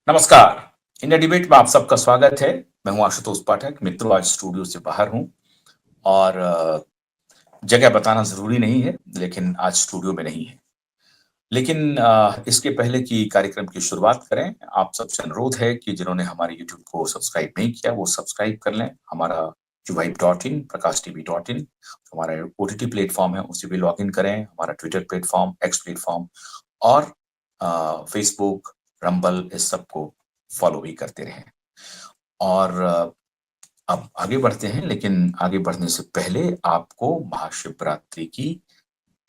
नमस्कार। India debate में आप सबका स्वागत है। मैं हूं आशुतोष पाठक। मित्रों, आज स्टूडियो से बाहर हूं और जगह बताना जरूरी नहीं है, लेकिन आज स्टूडियो में नहीं है। लेकिन इसके पहले कि कार्यक्रम की शुरुआत करें, आप सबसे अनुरोध है कि जिन्होंने हमारे यूट्यूब को सब्सक्राइब नहीं किया वो सब्सक्राइब कर लें। हमारा vibe.in, prakashtv.in हमारा ओटीटी प्लेटफॉर्म है, उसे भी लॉग इन करें। हमारा ट्विटर प्लेटफॉर्म, एक्स प्लेटफॉर्म और फेसबुक, रंबल, इस सबको फॉलो भी करते रहें। और अब आगे बढ़ते हैं, लेकिन आगे बढ़ने से पहले आपको महाशिवरात्रि की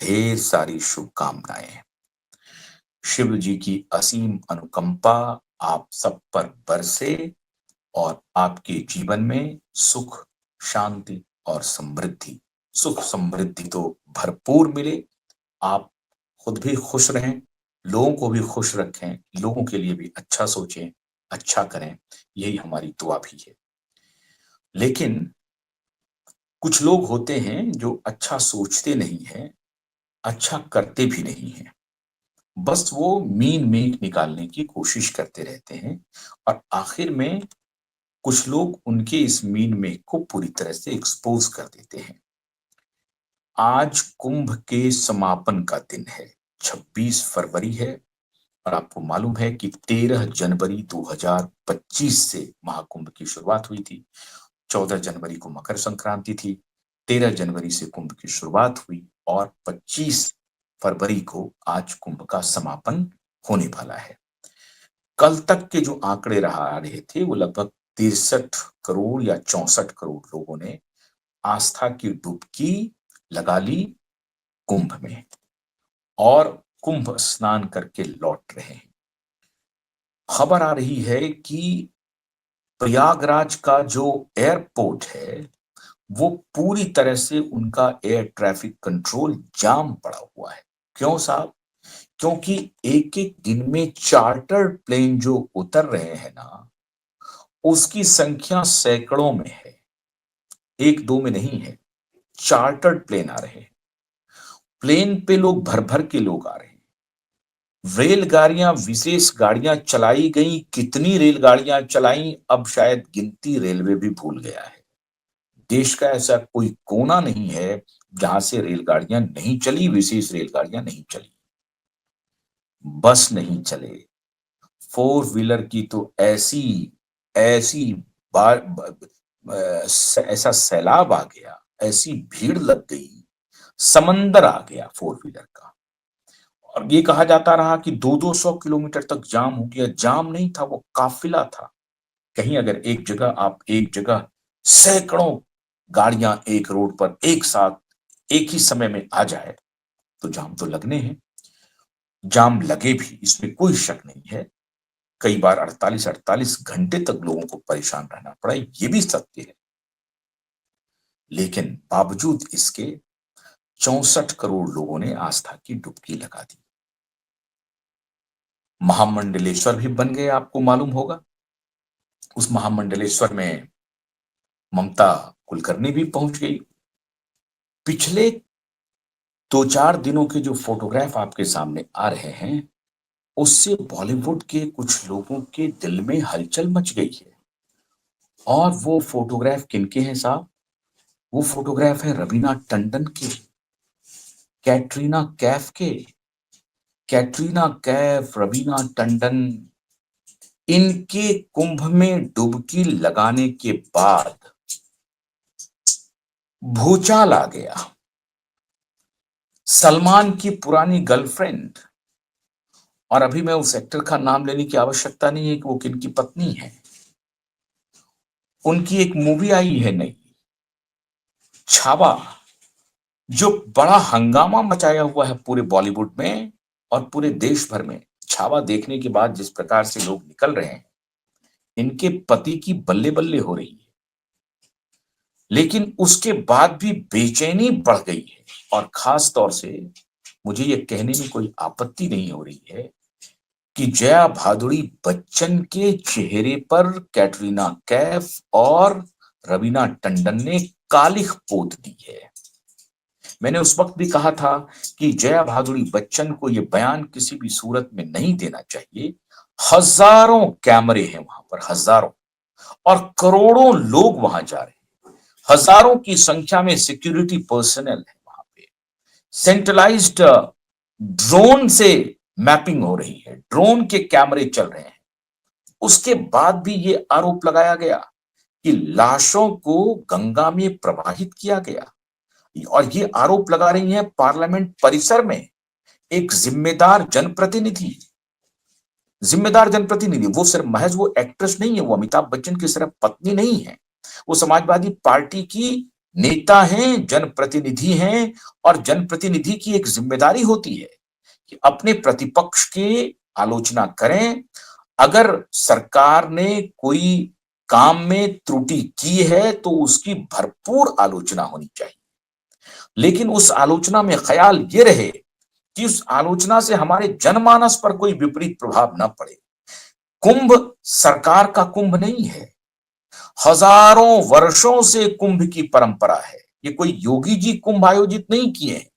ढेर सारी शुभकामनाएं। शिव जी की असीम अनुकंपा आप सब पर बरसे और आपके जीवन में सुख, शांति और समृद्धि, सुख समृद्धि तो भरपूर मिले। आप खुद भी खुश रहें, लोगों को भी खुश रखें, लोगों के लिए भी अच्छा सोचें, अच्छा करें, यही हमारी दुआ भी है। लेकिन कुछ लोग होते हैं जो अच्छा सोचते नहीं हैं, अच्छा करते भी नहीं हैं। बस वो मीन मेख निकालने की कोशिश करते रहते हैं और आखिर में कुछ लोग उनके इस मीन मेख को पूरी तरह से एक्सपोज कर देते हैं। आज कुंभ के समापन का दिन है, 26 फरवरी है और आपको मालूम है कि 13 जनवरी 2025 से महाकुंभ की शुरुआत हुई थी। 14 जनवरी को मकर संक्रांति थी, 13 जनवरी से कुंभ की शुरुआत हुई और 25 फरवरी को आज कुंभ का समापन होने वाला है। कल तक के जो आंकड़े आ रहे थे वो लगभग 63 करोड़ या 64 करोड़ लोगों ने आस्था की डुबकी लगा ली कुंभ में और कुंभ स्नान करके लौट रहे हैं। खबर आ रही है कि प्रयागराज का जो एयरपोर्ट है वो पूरी तरह से उनका एयर ट्रैफिक कंट्रोल जाम पड़ा हुआ है। क्यों साहब? क्योंकि एक एक दिन में चार्टर्ड प्लेन जो उतर रहे हैं ना, उसकी संख्या सैकड़ों में है, एक दो में नहीं है। चार्टर्ड प्लेन आ रहे हैं, प्लेन पे लोग भर भर के लोग आ रहे हैं। रेलगाड़ियां, विशेष गाड़ियां चलाई गई, कितनी रेलगाड़ियां चलाई अब शायद गिनती रेलवे भी भूल गया है। देश का ऐसा कोई कोना नहीं है जहां से रेलगाड़ियां नहीं चली, विशेष रेलगाड़ियां नहीं चली। बस नहीं चले, फोर व्हीलर की तो ऐसी ऐसी बार ऐसा सैलाब आ गया, ऐसी भीड़ लग गई, समंदर आ गया फोर व्हीलर का। और ये कहा जाता रहा कि 200-200 किलोमीटर तक जाम हो गया। जाम नहीं था, वो काफिला था। कहीं अगर एक जगह सैकड़ों गाड़ियां एक रोड पर एक साथ एक ही समय में आ जाए तो जाम तो लगने हैं। जाम लगे भी, इसमें कोई शक नहीं है। कई बार 48-48 घंटे तक लोगों को परेशान रहना पड़ा, ये भी सत्य है। लेकिन बावजूद इसके 64 करोड़ लोगों ने आस्था की डुबकी लगा दी। महामंडलेश्वर भी बन गए, आपको मालूम होगा। उस महामंडलेश्वर में ममता कुलकर्णी भी पहुंच गई। पिछले 2-4 दिनों के जो फोटोग्राफ आपके सामने आ रहे हैं, उससे बॉलीवुड के कुछ लोगों के दिल में हलचल मच गई है। और वो फोटोग्राफ किनके हैं साहब? वो फोटोग्राफ है रवीना टंडन के, कैटरीना कैफ के। कैटरीना कैफ, रवीना टंडन, इनके कुंभ में डुबकी लगाने के बाद भूचाल आ गया। सलमान की पुरानी गर्लफ्रेंड, और अभी मैं उस एक्टर का नाम लेने की आवश्यकता नहीं है कि वो किनकी पत्नी है, उनकी एक मूवी आई है नई, छावा, जो बड़ा हंगामा मचाया हुआ है पूरे बॉलीवुड में और पूरे देश भर में। छावा देखने के बाद जिस प्रकार से लोग निकल रहे हैं, इनके पति की बल्ले बल्ले हो रही है। लेकिन उसके बाद भी बेचैनी बढ़ गई है और खास तौर से मुझे ये कहने में कोई आपत्ति नहीं हो रही है कि जया भादुड़ी बच्चन के चेहरे पर कैटरीना कैफ और रवीना टंडन ने कालिख पोत दी है। मैंने उस वक्त भी कहा था कि जया भादुड़ी बच्चन को यह बयान किसी भी सूरत में नहीं देना चाहिए। हजारों कैमरे हैं वहां पर, हजारों, और करोड़ों लोग वहां जा रहे हैं। हजारों की संख्या में सिक्योरिटी पर्सनल है वहां पे। सेंट्रलाइज्ड ड्रोन से मैपिंग हो रही है, ड्रोन के कैमरे चल रहे हैं। उसके बाद भी ये आरोप लगाया गया कि लाशों को गंगा में प्रवाहित किया गया, और ये आरोप लगा रही है पार्लियामेंट परिसर में एक जिम्मेदार जनप्रतिनिधि। वो सिर्फ महज वो एक्ट्रेस नहीं है, वो अमिताभ बच्चन की सिर्फ पत्नी नहीं है, वो समाजवादी पार्टी की नेता हैं, जनप्रतिनिधि हैं। और जनप्रतिनिधि की एक जिम्मेदारी होती है कि अपने प्रतिपक्ष की आलोचना करें। अगर सरकार ने कोई काम में त्रुटि की है तो उसकी भरपूर आलोचना होनी चाहिए, लेकिन उस आलोचना में ख्याल ये रहे कि उस आलोचना से हमारे जनमानस पर कोई विपरीत प्रभाव न पड़े। कुंभ सरकार का कुंभ नहीं है, हजारों वर्षों से कुंभ की परंपरा है। ये कोई योगी जी कुंभ आयोजित नहीं किए हैं,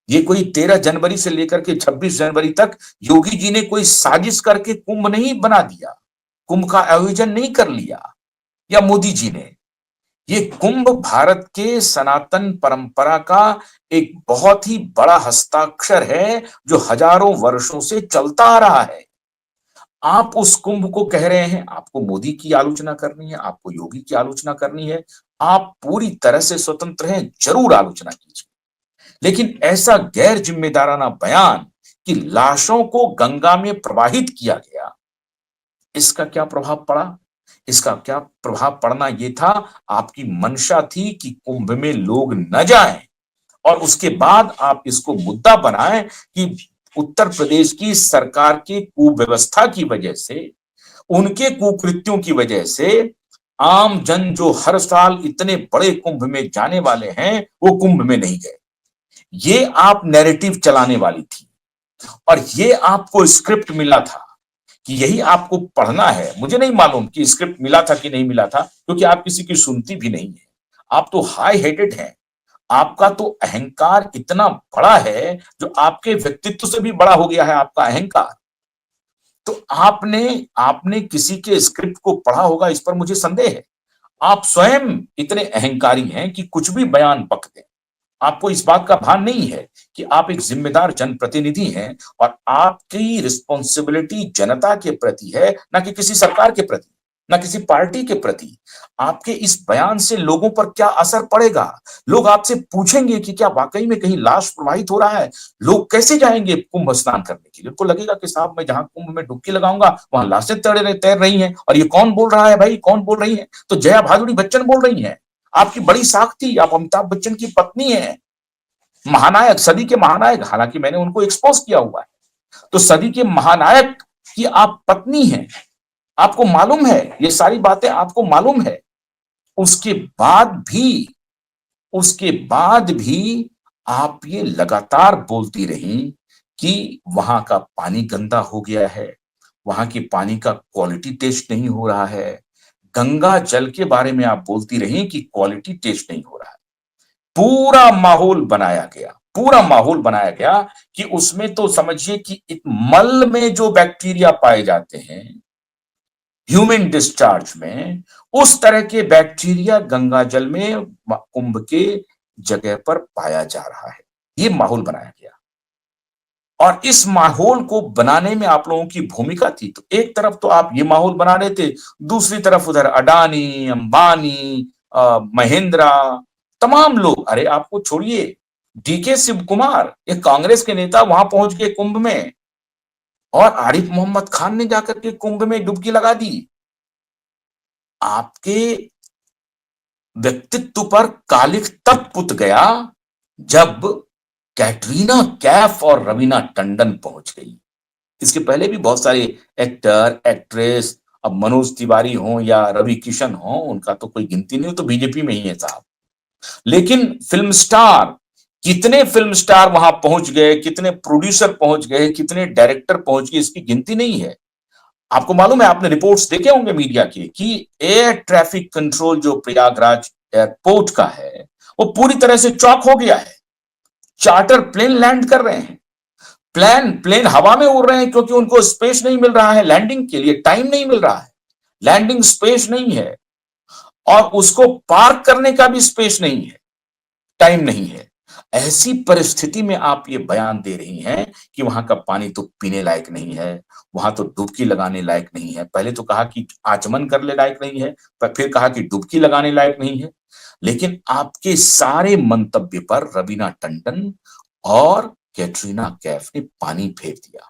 ये कोई 13 जनवरी से लेकर के 26 जनवरी तक योगी जी ने कोई साजिश करके कुंभ नहीं बना दिया, कुंभ का आयोजन नहीं कर लिया, या मोदी जी ने। ये कुंभ भारत के सनातन परंपरा का एक बहुत ही बड़ा हस्ताक्षर है जो हजारों वर्षों से चलता आ रहा है। आप उस कुंभ को कह रहे हैं, आपको मोदी की आलोचना करनी है, आपको योगी की आलोचना करनी है, आप पूरी तरह से स्वतंत्र हैं, जरूर आलोचना कीजिए। लेकिन ऐसा गैर जिम्मेदाराना बयान कि लाशों को गंगा में प्रवाहित किया गया, इसका क्या प्रभाव पड़ा? इसका क्या प्रभाव पड़ना ये था, आपकी मंशा थी कि कुंभ में लोग न जाएं, और उसके बाद आप इसको मुद्दा बनाएं कि उत्तर प्रदेश की सरकार की कुव्यवस्था की वजह से, उनके कुकृत्यों की वजह से आम जन जो हर साल इतने बड़े कुंभ में जाने वाले हैं, वो कुंभ में नहीं गए। ये आप नैरेटिव चलाने वाली थी, और ये आपको स्क्रिप्ट मिला था कि यही आपको पढ़ना है। मुझे नहीं मालूम कि स्क्रिप्ट मिला था कि नहीं मिला था, क्योंकि आप किसी की सुनती भी नहीं है। आप तो हाई हेडेड हैं, आपका तो अहंकार इतना बड़ा है जो आपके व्यक्तित्व से भी बड़ा हो गया है आपका अहंकार। तो आपने आपने किसी के स्क्रिप्ट को पढ़ा होगा, इस पर मुझे संदेह है। आप स्वयं इतने अहंकारी हैं कि कुछ भी बयान बक दें। आपको इस बात का भान नहीं है कि आप एक जिम्मेदार जनप्रतिनिधि हैं, और आपकी रिस्पॉन्सिबिलिटी जनता के प्रति है, ना कि किसी सरकार के प्रति, ना किसी पार्टी के प्रति। आपके इस बयान से लोगों पर क्या असर पड़ेगा? लोग आपसे पूछेंगे कि क्या वाकई में कहीं लाश प्रवाहित हो रहा है? लोग कैसे जाएंगे कुंभ स्नान करने के लिए? उनको लगेगा कि साहब मैं जहां कुंभ में डुबकी लगाऊंगा वहां लाशें तैर रही हैं, और ये कौन बोल रहा है भाई, कौन बोल रही है? तो जया भादुड़ी बच्चन बोल रही है। आपकी बड़ी साख थी, आप अमिताभ बच्चन की पत्नी है, महानायक, सदी के महानायक। हालांकि मैंने उनको एक्सपोज किया हुआ है, तो सदी के महानायक की आप पत्नी हैं, आपको मालूम है, ये सारी बातें आपको मालूम है। उसके बाद भी उसके बाद भी आप ये लगातार बोलती रही कि वहां का पानी गंदा हो गया है, वहां के पानी का क्वालिटी टेस्ट नहीं हो रहा है। गंगा जल के बारे में आप बोलती रही कि क्वालिटी टेस्ट नहीं हो रहा है। पूरा माहौल बनाया गया कि उसमें तो समझिए कि मल में जो बैक्टीरिया पाए जाते हैं ह्यूमन डिस्चार्ज में, उस तरह के बैक्टीरिया गंगा जल में कुंभ के जगह पर पाया जा रहा है। ये माहौल बनाया गया, और इस माहौल को बनाने में आप लोगों की भूमिका थी। तो एक तरफ तो आप ये माहौल बना रहे थे, दूसरी तरफ उधर अडानी, अंबानी, महिंद्रा, तमाम लोग, अरे आपको छोड़िए, डीके शिव कुमार, एक कांग्रेस के नेता, वहां पहुंच गए कुंभ में, और आरिफ मोहम्मद खान ने जाकर के कुंभ में डुबकी लगा दी। आपके व्यक्तित्व पर कालिख तब पुत गया जब कैटरीना कैफ और रवीना टंडन पहुंच गई। इसके पहले भी बहुत सारे एक्टर, एक्ट्रेस, अब मनोज तिवारी हो या रवि किशन हो, उनका तो कोई गिनती नहीं हो, तो बीजेपी में ही है साहब। लेकिन फिल्म स्टार, कितने फिल्म स्टार वहां पहुंच गए, कितने प्रोड्यूसर पहुंच गए, कितने डायरेक्टर पहुंच गए, इसकी गिनती नहीं है। आपको मालूम है, आपने रिपोर्ट्स देखे होंगे मीडिया की, कि एयर ट्रैफिक कंट्रोल जो प्रयागराज एयरपोर्ट का है, वो पूरी तरह से चौक हो गया है। चार्टर प्लेन लैंड कर रहे हैं, प्लेन हवा में उड़ रहे हैं क्योंकि उनको स्पेस नहीं मिल रहा है, लैंडिंग के लिए टाइम नहीं मिल रहा है, लैंडिंग स्पेस नहीं है, और उसको पार्क करने का भी स्पेस नहीं है, टाइम नहीं है। ऐसी परिस्थिति में आप ये बयान दे रही हैं कि वहां का पानी तो पीने लायक नहीं है, वहां तो डुबकी लगाने लायक नहीं है। पहले तो कहा कि आचमन करने लायक नहीं है, पर फिर कहा कि डुबकी लगाने लायक नहीं है। लेकिन आपके सारे मंतव्य पर रवीना टंडन और कैटरीना कैफ ने पानी फेर दिया।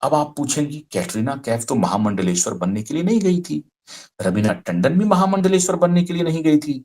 अब आप पूछेंगी, कैटरीना कैफ तो महामंडलेश्वर बनने के लिए नहीं गई थी, रवीना टंडन भी महामंडलेश्वर बनने के लिए नहीं गई थी।